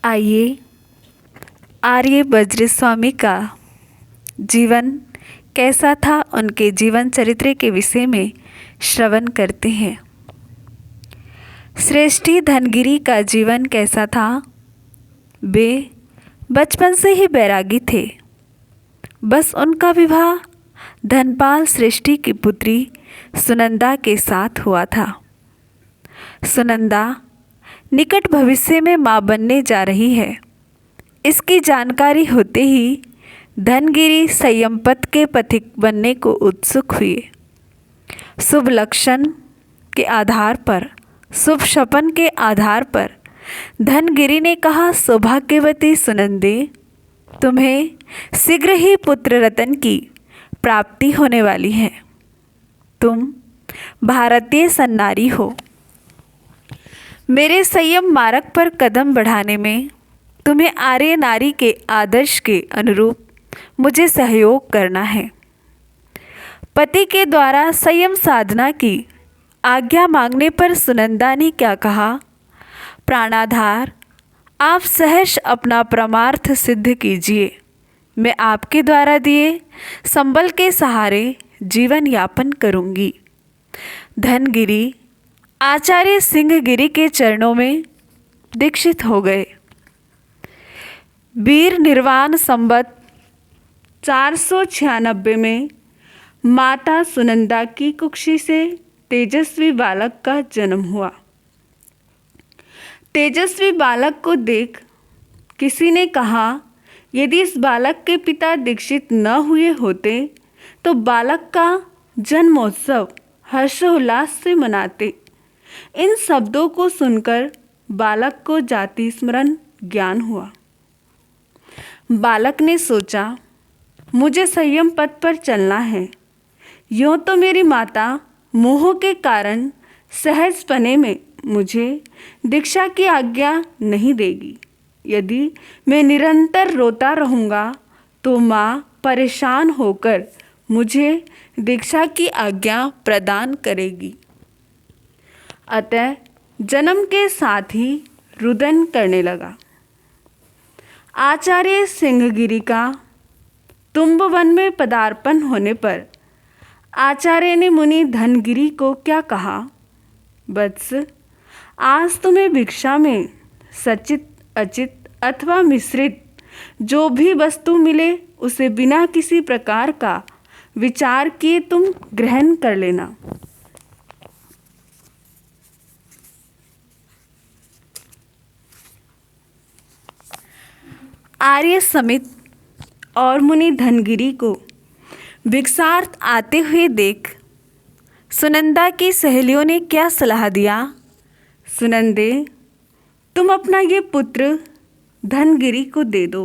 आइए आर्य वज्रस्वामी का जीवन कैसा था, उनके जीवन चरित्र के विषय में श्रवण करते हैं। श्रेष्ठी धनगिरी का जीवन कैसा था। वे बचपन से ही बैरागी थे। बस उनका विवाह धनपाल श्रेष्ठी की पुत्री सुनंदा के साथ हुआ था। सुनंदा निकट भविष्य में मां बनने जा रही है। इसकी जानकारी होते ही धनगिरी संयम पथ के पथिक बनने को उत्सुक हुए। शुभ लक्षण के आधार पर, शुभ शपन के आधार पर धनगिरी ने कहा, सौभाग्यवती सुनंदे, तुम्हें शीघ्र ही पुत्र रतन की प्राप्ति होने वाली है। तुम भारतीय सन्नारी हो। मेरे संयम मार्ग पर कदम बढ़ाने में तुम्हें आर्य नारी के आदर्श के अनुरूप मुझे सहयोग करना है। पति के द्वारा संयम साधना की आज्ञा मांगने पर सुनंदा ने क्या कहा, प्राणाधार, आप सहर्ष अपना परमार्थ सिद्ध कीजिए। मैं आपके द्वारा दिए संबल के सहारे जीवन यापन करूंगी। धनगिरी आचार्य सिंहगिरी के चरणों में दीक्षित हो गए। वीर निर्वाण संवत 496 में माता सुनंदा की कुक्षी से तेजस्वी बालक का जन्म हुआ। तेजस्वी बालक को देख किसी ने कहा, यदि इस बालक के पिता दीक्षित न हुए होते तो बालक का जन्मोत्सव हर्षोल्लास से मनाते। इन शब्दों को सुनकर बालक को जाति स्मरण ज्ञान हुआ। बालक ने सोचा, मुझे संयम पथ पर चलना है। यूँ तो मेरी माता मोह के कारण सहजपने में मुझे दीक्षा की आज्ञा नहीं देगी। यदि मैं निरंतर रोता रहूँगा तो माँ परेशान होकर मुझे दीक्षा की आज्ञा प्रदान करेगी। अतः जन्म के साथ ही रुदन करने लगा। आचार्य सिंहगिरी का तुम्ब वन में पदार्पण होने पर आचार्य ने मुनि धनगिरी को क्या कहा, वत्स, आज तुम्हें भिक्षा में सचित अचित अथवा मिश्रित जो भी वस्तु मिले उसे बिना किसी प्रकार का विचार किए तुम ग्रहण कर लेना। आर्य समित और मुनि धनगिरी को भिक्षार्थ आते हुए देख सुनंदा की सहेलियों ने क्या सलाह दिया, सुनंदे, तुम अपना ये पुत्र धनगिरी को दे दो।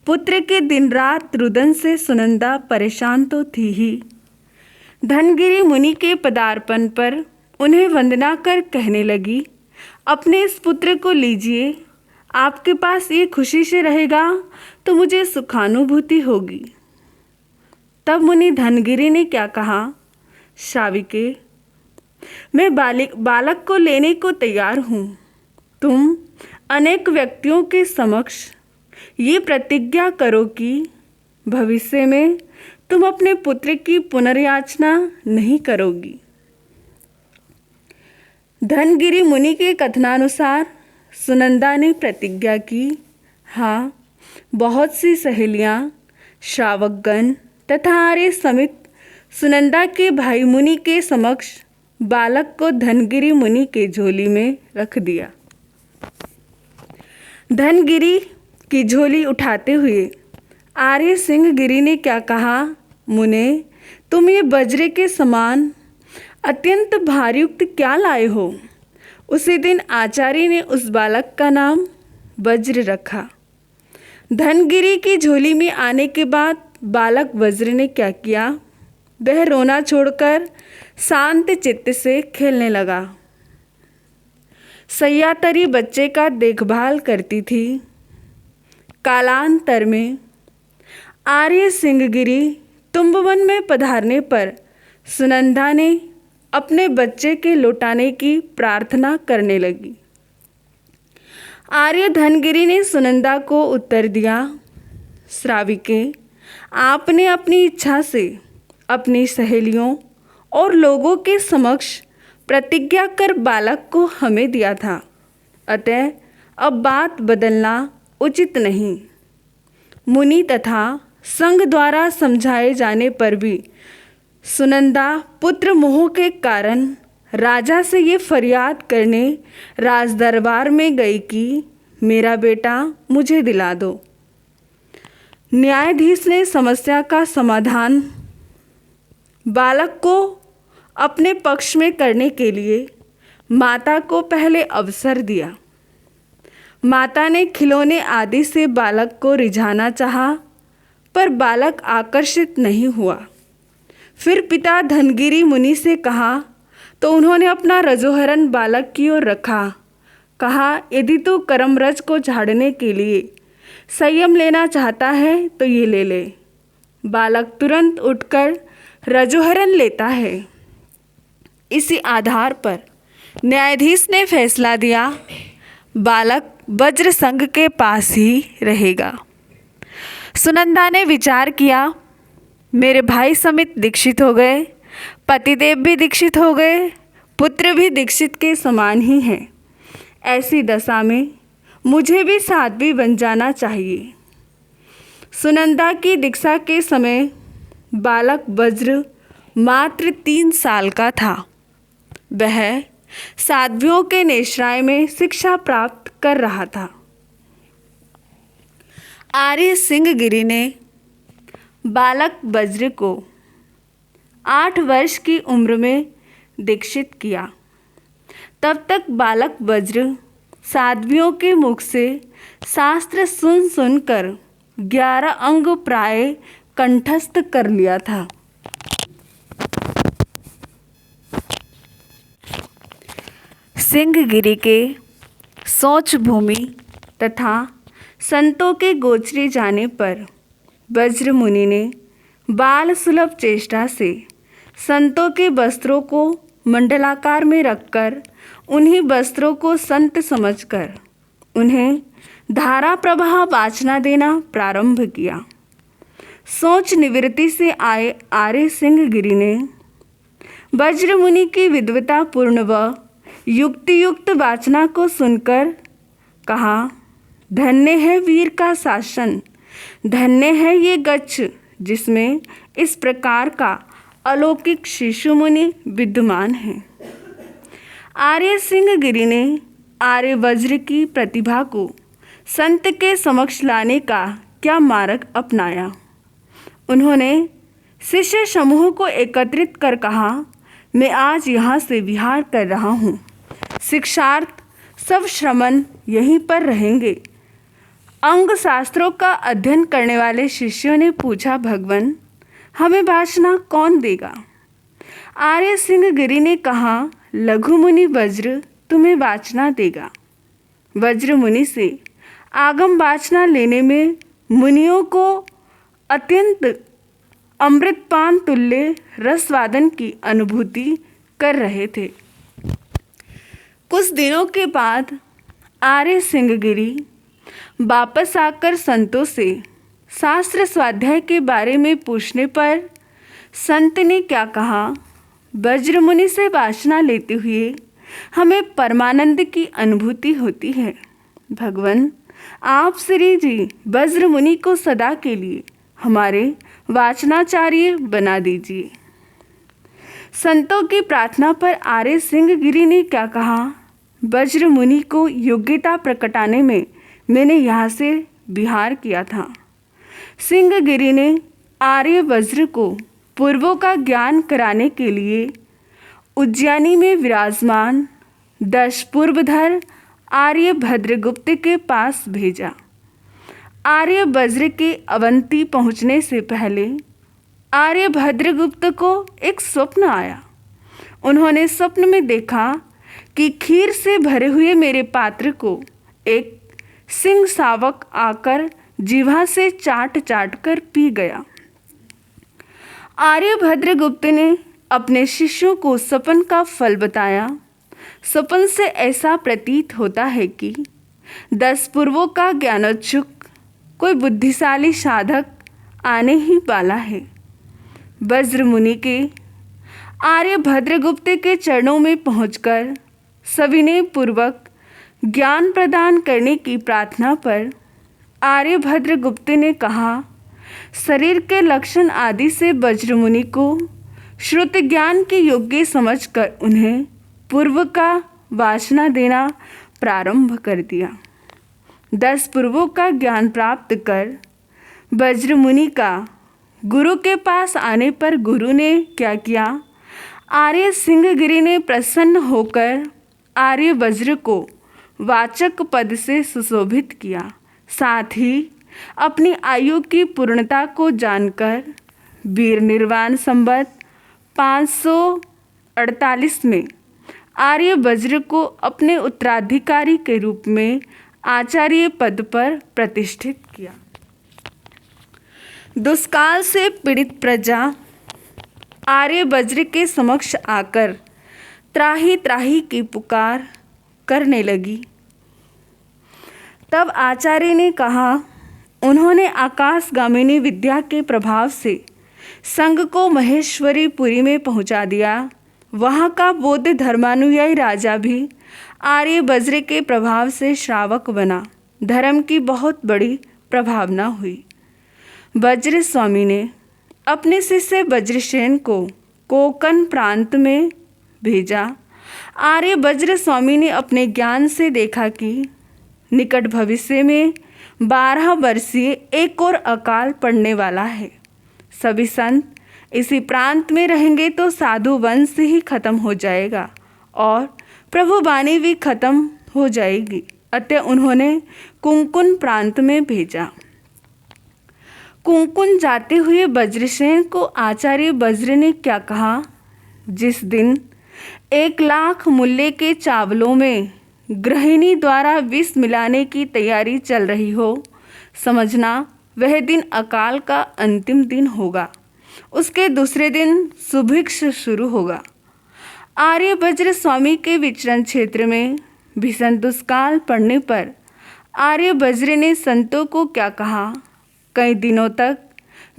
पुत्र के दिन रात रुदन से सुनंदा परेशान तो थी ही। धनगिरी मुनि के पदार्पण पर उन्हें वंदना कर कहने लगी, अपने इस पुत्र को लीजिए। आपके पास ये खुशी से रहेगा तो मुझे सुखानुभूति होगी। तब मुनि धनगिरी ने क्या कहा, शाविके, मैं बालक को लेने को तैयार हूँ। तुम अनेक व्यक्तियों के समक्ष ये प्रतिज्ञा करो कि भविष्य में तुम अपने पुत्र की पुनर्याचना नहीं करोगी। धनगिरी मुनि के कथनानुसार सुनंदा ने प्रतिज्ञा की। हाँ, बहुत सी सहेलियाँ, श्रावकगण तथा आर्य समित सुनंदा के भाई मुनि के समक्ष बालक को धनगिरी मुनि के झोली में रख दिया। धनगिरी की झोली उठाते हुए आर्य सिंहगिरी ने क्या कहा, मुने, तुम ये वज्र के समान अत्यंत भारयुक्त क्या लाए हो। उसी दिन आचार्य ने उस बालक का नाम वज्र रखा। धनगिरी की झोली में आने के बाद बालक वज्र ने क्या किया, वह रोना छोड़कर शांत चित्त से खेलने लगा। सैयातरी बच्चे का देखभाल करती थी। कालांतर में आर्य सिंहगिरी तुम्बवन में पधारने पर सुनंदा ने अपने बच्चे के लौटाने की प्रार्थना करने लगी। आर्य धनगिरी ने सुनंदा को उत्तर दिया, श्राविके, आपने अपनी इच्छा से अपनी सहेलियों और लोगों के समक्ष प्रतिज्ञा कर बालक को हमें दिया था, अतः अब बात बदलना उचित नहीं। मुनि तथा संघ द्वारा समझाए जाने पर भी सुनंदा पुत्र मोह के कारण राजा से ये फरियाद करने राज दरबार में गई कि मेरा बेटा मुझे दिला दो। न्यायाधीश ने समस्या का समाधान बालक को अपने पक्ष में करने के लिए माता को पहले अवसर दिया। माता ने खिलौने आदि से बालक को रिझाना चाहा, पर बालक आकर्षित नहीं हुआ। फिर पिता धनगिरी मुनि से कहा तो उन्होंने अपना रजोहरण बालक की ओर रखा। कहा, यदि तू कर्मरज को झाड़ने के लिए संयम लेना चाहता है तो ये ले ले। बालक तुरंत उठकर रजोहरण लेता है। इसी आधार पर न्यायाधीश ने फैसला दिया, बालक वज्र संघ के पास ही रहेगा। सुनंदा ने विचार किया, मेरे भाई समित दीक्षित हो गए, पतिदेव भी दीक्षित हो गए, पुत्र भी दीक्षित के समान ही हैं। ऐसी दशा में मुझे भी साध्वी बन जाना चाहिए। सुनंदा की दीक्षा के समय बालक वज्र मात्र 3 साल का था। वह साध्वियों के नेश्राय में शिक्षा प्राप्त कर रहा था। आर्य सिंहगिरी ने बालक वज्र को 8 वर्ष की उम्र में दीक्षित किया। तब तक बालक वज्र साध्वियों के मुख से शास्त्र सुन सुनकर 11 अंग प्राय कंठस्थ कर लिया था। सिंहगिरी के शौच भूमि तथा संतों के गोचरे जाने पर वज्र मुनि ने बाल सुलभ चेष्टा से संतों के वस्त्रों को मंडलाकार में रखकर उन्हीं वस्त्रों को संत समझकर उन्हें धारा प्रवाह वाचना देना प्रारंभ किया। सोच निवृत्ति से आए आर्य सिंहगिरी ने वज्र मुनि की विद्वता पूर्ण व युक्तियुक्त वाचना को सुनकर कहा, धन्य है वीर का शासन, धन्य है ये गच्छ जिसमें इस प्रकार का अलौकिक शिशु मुनि विद्यमान है। आर्य सिंहगिरी ने आर्य वज्र की प्रतिभा को संत के समक्ष लाने का क्या मार्ग अपनाया। उन्होंने शिष्य समूह को एकत्रित कर कहा, मैं आज यहाँ से विहार कर रहा हूँ, शिक्षार्थ सब श्रमण यहीं पर रहेंगे। अंग शास्त्रों का अध्ययन करने वाले शिष्यों ने पूछा, भगवान हमें वाचना कौन देगा। आर्य सिंहगिरी ने कहा, लघु मुनि वज्र तुम्हें वाचना देगा। वज्र मुनि से आगम वाचना लेने में मुनियों को अत्यंत अमृतपान तुल्य रसवादन की अनुभूति कर रहे थे। कुछ दिनों के बाद आर्य सिंहगिरी वापस आकर संतों से शास्त्र स्वाध्याय के बारे में पूछने पर संत ने क्या कहा, वज्र मुनि से वाचना लेते हुए हमें परमानंद की अनुभूति होती है। भगवान आप श्री जी वज्र मुनि को सदा के लिए हमारे वाचनाचार्य बना दीजिए। संतों की प्रार्थना पर आर्य सिंहगिरी ने क्या कहा, वज्र मुनि को योग्यता प्रकटाने में मैंने यहाँ से विहार किया था। सिंहगिरी ने आर्य वज्र को पूर्वों का ज्ञान कराने के लिए उज्जैनी में विराजमान 10 पूर्वधर आर्य भद्रगुप्त के पास भेजा। आर्य वज्र के अवंती पहुँचने से पहले आर्य भद्रगुप्त को एक स्वप्न आया। उन्होंने स्वप्न में देखा कि खीर से भरे हुए मेरे पात्र को एक सिंह शावक आकर जिह्वा से चाट चाट कर पी गया। आर्य भद्रगुप्त ने अपने शिष्यों को सपन का फल बताया। सपन से ऐसा प्रतीत होता है कि 10 पूर्वों का ज्ञानोत्सुक कोई बुद्धिशाली साधक आने ही वाला है। वज्र मुनि के आर्यभद्रगुप्त के चरणों में पहुंचकर सविनय पूर्वक ज्ञान प्रदान करने की प्रार्थना पर आर्यभद्रगुप्त ने कहा, शरीर के लक्षण आदि से वज्र मुनि को श्रुत ज्ञान के योग्य समझकर उन्हें पूर्व का वासना देना प्रारंभ कर दिया। 10 पूर्वों का ज्ञान प्राप्त कर वज्र मुनि का गुरु के पास आने पर गुरु ने क्या किया, आर्य सिंहगिरी ने प्रसन्न होकर आर्य वज्र को वाचक पद से सुशोभित किया। साथ ही अपनी आयु की पूर्णता को जानकर वीर निर्वाण संवत 548 में आर्य वज्र को अपने उत्तराधिकारी के रूप में आचार्य पद पर प्रतिष्ठित किया। दुष्काल से पीड़ित प्रजा आर्य वज्र के समक्ष आकर त्राही त्राही की पुकार करने लगी। तब आचार्य ने कहा, उन्होंने आकाशगामिनी विद्या के प्रभाव से संघ को महेश्वरीपुरी में पहुंचा दिया। वहाँ का बौद्ध धर्मानुयायी राजा भी आर्य वज्र के प्रभाव से श्रावक बना। धर्म की बहुत बड़ी प्रभावना हुई। वज्र स्वामी ने अपने शिष्य वज्रसेन को कोंकण प्रांत में भेजा। आर्य वज्र स्वामी ने अपने ज्ञान से देखा कि निकट भविष्य में 12 वर्षीय एक और अकाल पड़ने वाला है। सभी संत इसी प्रांत में रहेंगे तो साधु वंश ही खत्म हो जाएगा और प्रभु वाणी भी खत्म हो जाएगी। अतः उन्होंने कुंकुन प्रांत में भेजा। कुंकुन जाते हुए वज्रसेन को आचार्य वज्र ने क्या कहा, जिस दिन 1 लाख मूल्य के चावलों में गृहिणी द्वारा विष मिलाने की तैयारी चल रही हो, समझना वह दिन अकाल का अंतिम दिन होगा। उसके दूसरे दिन सुभिक्ष शुरू होगा। आर्य वज्र स्वामी के विचरण क्षेत्र में भीषण दुष्काल पड़ने पर आर्य वज्र ने संतों को क्या कहा, कई दिनों तक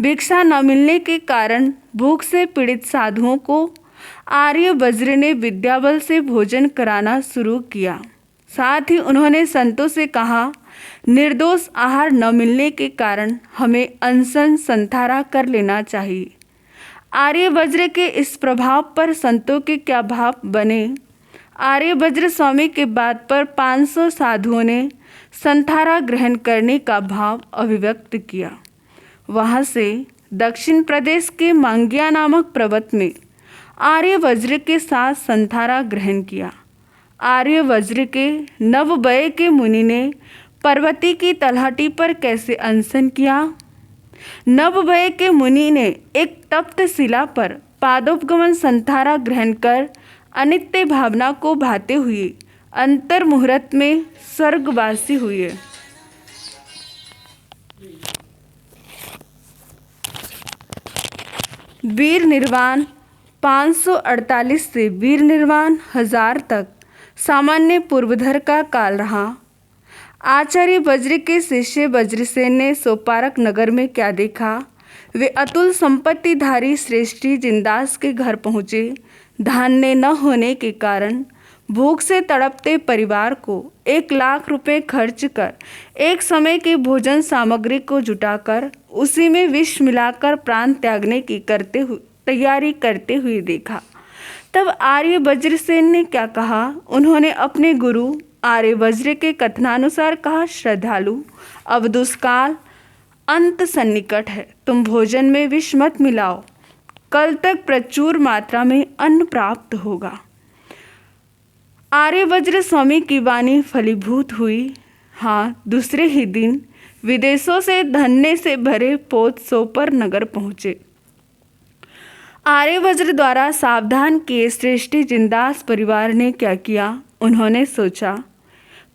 भिक्षा न मिलने के कारण भूख से पीड़ित साधुओं को आर्य वज्र ने विद्याबल से भोजन कराना शुरू किया। साथ ही उन्होंने संतों से कहा, निर्दोष आहार न मिलने के कारण हमें अनशन संथारा कर लेना चाहिए। आर्य वज्र के इस प्रभाव पर संतों के क्या भाव बने। आर्य वज्र स्वामी के बात पर 500 साधुओं ने संथारा ग्रहण करने का भाव अभिव्यक्त किया। वहाँ से दक्षिण प्रदेश के मांगिया नामक पर्वत में आर्य वज्र के साथ संथारा ग्रहण किया। आर्य वज्र के नवबय के मुनि ने पर्वती की तलहटी पर कैसे अनशन किया। नवबय के मुनि ने एक तप्त शिला पर पादोपगमन संथारा ग्रहण कर अनित्य भावना को भाते हुए अंतर मुहूर्त में स्वर्गवासी हुए। वीर निर्वाण 548 से वीर निर्वाण 1000 तक सामान्य पूर्वधर का काल रहा। आचार्य वज्र के शिष्य वज्रसेन ने सोपारक नगर में क्या देखा। वे अतुल संपत्तिधारी श्रेष्ठी जिनदास के घर पहुँचे। धान्य न होने के कारण भूख से तड़पते परिवार को 1 लाख रुपए खर्च कर एक समय की भोजन सामग्री को जुटाकर उसी में विष मिलाकर प्राण त्यागने की तैयारी करते हुए देखा। तब आर्य वज्रसेन ने क्या कहा, उन्होंने अपने गुरु आर्य वज्र के कथनानुसार कहा, श्रद्धालु, अब दुष्काल अंत सन्निकट है, तुम भोजन में विष मत मिलाओ, कल तक प्रचुर मात्रा में अन्न प्राप्त होगा। आर्य वज्र स्वामी की वाणी फलीभूत हुई। हाँ, दूसरे ही दिन विदेशों से धन्य से भरे पोत सोपर नगर पहुँचे। आर्य वज्र द्वारा सावधान किए श्रेष्ठी जिनदास परिवार ने क्या किया, उन्होंने सोचा,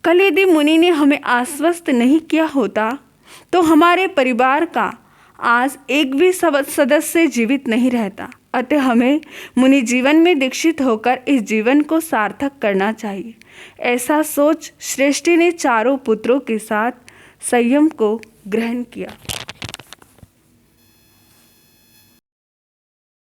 कल यदि मुनि ने हमें आश्वस्त नहीं किया होता तो हमारे परिवार का आज एक भी सदस्य जीवित नहीं रहता। अतः हमें मुनि जीवन में दीक्षित होकर इस जीवन को सार्थक करना चाहिए। ऐसा सोच सृष्टि ने चारों पुत्रों के साथ संयम को ग्रहण किया।